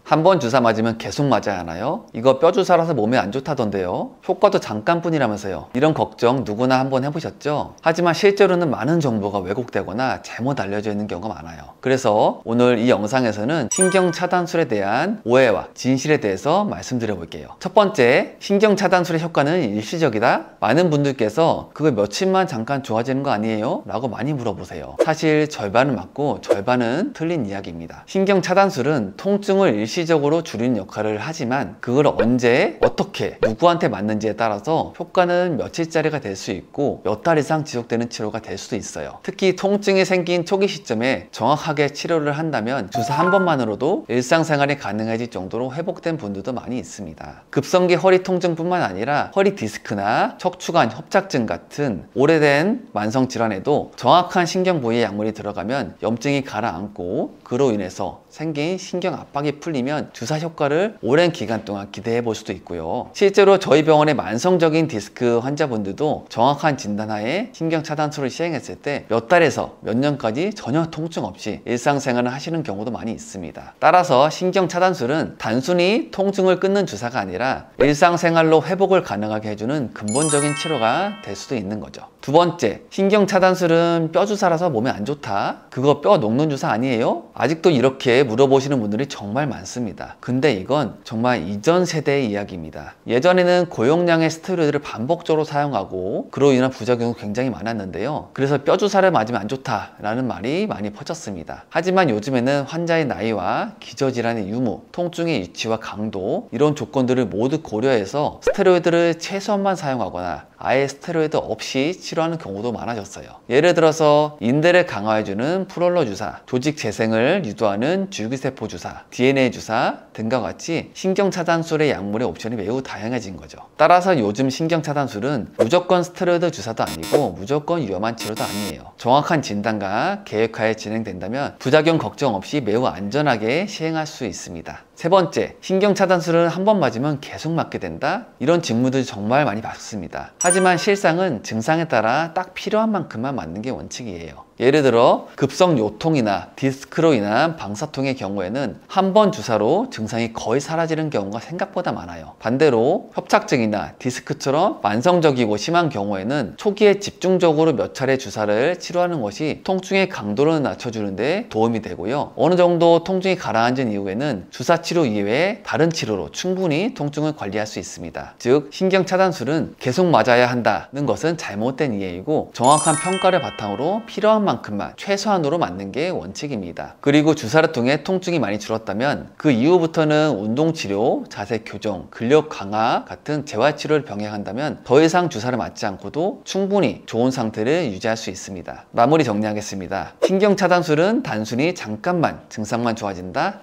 한 번 주사 맞으면 계속 맞아야 하나요? 이거 뼈 주사라서 몸에 안 좋다던데요. 효과도 잠깐뿐이라면서요. 이런 걱정 누구나 한번 해보셨죠? 하지만 실제로는 많은 정보가 왜곡되거나 잘못 알려져 있는 경우가 많아요. 그래서 오늘 이 영상에서는 신경차단술에 대한 오해와 진실에 대해서 말씀드려 볼게요. 첫 번째, 신경차단술의 효과는 일시적이다? 많은 분들께서 그거 며칠만 잠깐 좋아지는 거 아니에요? 라고 많이 물어보세요. 사실 절반은 맞고 절반은 틀린 이야기입니다. 신경차단술은 통증을 일시적으로 줄이는 역할을 하지만 그걸 언제, 어떻게, 누구한테 맞는지에 따라서 효과는 며칠짜리가 될 수 있고 몇 달 이상 지속되는 치료가 될 수도 있어요. 특히 통증이 생긴 초기 시점에 정확하게 치료를 한다면 주사 한 번만으로도 일상생활이 가능해질 정도로 회복된 분들도 많이 있습니다. 급성기 허리 통증뿐만 아니라 허리 디스크나 척추관 협착증 같은 오래된 만성 질환에도 정확한 신경 부위에 약물이 들어가면 염증이 가라앉고 그로 인해서 생긴 신경 압박이 풀리면 주사 효과를 오랜 기간 동안 기대해 볼 수도 있고요. 실제로 저희 병원의 만성적인 디스크 환자분들도 정확한 진단하에 신경차단술을 시행했을 때 몇 달에서 몇 년까지 전혀 통증 없이 일상생활을 하시는 경우도 많이 있습니다. 따라서 신경차단술은 단순히 통증을 끊는 주사가 아니라 일상생활로 회복을 가능하게 해주는 근본적인 치료가 될 수도 있는 거죠. 두 번째, 신경차단술은 뼈 주사라서 몸에 안 좋다? 그거 뼈 녹는 주사 아니에요? 아직도 이렇게 물어보시는 분들이 정말 많습니다. 근데 이건 정말 이전 세대의 이야기입니다. 예전에는 고용량의 스테로이드를 반복적으로 사용하고 그로 인한 부작용이 굉장히 많았는데요. 그래서 뼈 주사를 맞으면 안 좋다라는 말이 많이 퍼졌습니다. 하지만 요즘에는 환자의 나이와 기저질환의 유무, 통증의 위치와 강도 이런 조건들을 모두 고려해서 스테로이드를 최소한만 사용하거나 아예 스테로이드 없이 치료하는 경우도 많아졌어요. 예를 들어서 인대를 강화해주는 프롤러 주사, 조직 재생을 유도하는 줄기세포 주사, DNA 주사 등과 같이 신경차단술의 약물의 옵션이 매우 다양해진 거죠. 따라서 요즘 신경차단술은 무조건 스테로이드 주사도 아니고 무조건 위험한 치료도 아니에요. 정확한 진단과 계획하에 진행된다면 부작용 걱정 없이 매우 안전하게 시행할 수 있습니다. 세 번째, 신경차단술은 한 번 맞으면 계속 맞게 된다? 이런 직무들이 정말 많이 봤습니다. 하지만 실상은 증상에 따라 딱 필요한 만큼만 맞는 게 원칙이에요. 예를 들어 급성 요통이나 디스크로 인한 방사통의 경우에는 한 번 주사로 증상이 거의 사라지는 경우가 생각보다 많아요. 반대로 협착증이나 디스크처럼 만성적이고 심한 경우에는 초기에 집중적으로 몇 차례 주사를 치료하는 것이 통증의 강도를 낮춰주는 데 도움이 되고요. 어느 정도 통증이 가라앉은 이후에는 주사 치료 이외에 다른 치료로 충분히 통증을 관리할 수 있습니다. 즉 신경차단술은 계속 맞아야 한다는 것은 잘못된 이해이고 정확한 평가를 바탕으로 필요한 만큼만 최소한으로 맞는 게 원칙입니다. 그리고 주사를 통해 통증이 많이 줄었다면 그 이후부터는 운동치료, 자세 교정, 근력 강화 같은 재활치료를 병행한다면 더 이상 주사를 맞지 않고도 충분히 좋은 상태를 유지할 수 있습니다. 마무리 정리하겠습니다. 신경차단술은 단순히 잠깐만 증상만 좋아진다?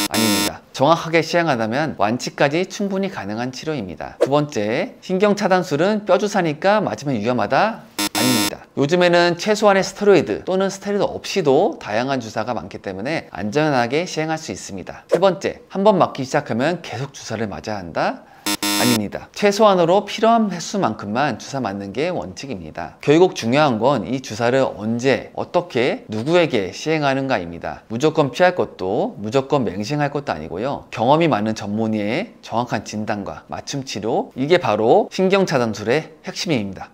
아닙니다. 정확하게 시행하다면 완치까지 충분히 가능한 치료입니다. 두 번째, 신경차단술은 뼈주사니까 맞으면 위험하다? 아닙니다. 요즘에는 최소한의 스테로이드 또는 스테로이드 없이도 다양한 주사가 많기 때문에 안전하게 시행할 수 있습니다. 세 번째, 한 번 맞기 시작하면 계속 주사를 맞아야 한다? 아닙니다. 최소한으로 필요한 횟수만큼만 주사 맞는 게 원칙입니다. 결국 중요한 건 이 주사를 언제, 어떻게, 누구에게 시행하는가입니다. 무조건 피할 것도 무조건 맹신할 것도 아니고요. 경험이 많은 전문의의 정확한 진단과 맞춤 치료, 이게 바로 신경차단술의 핵심입니다.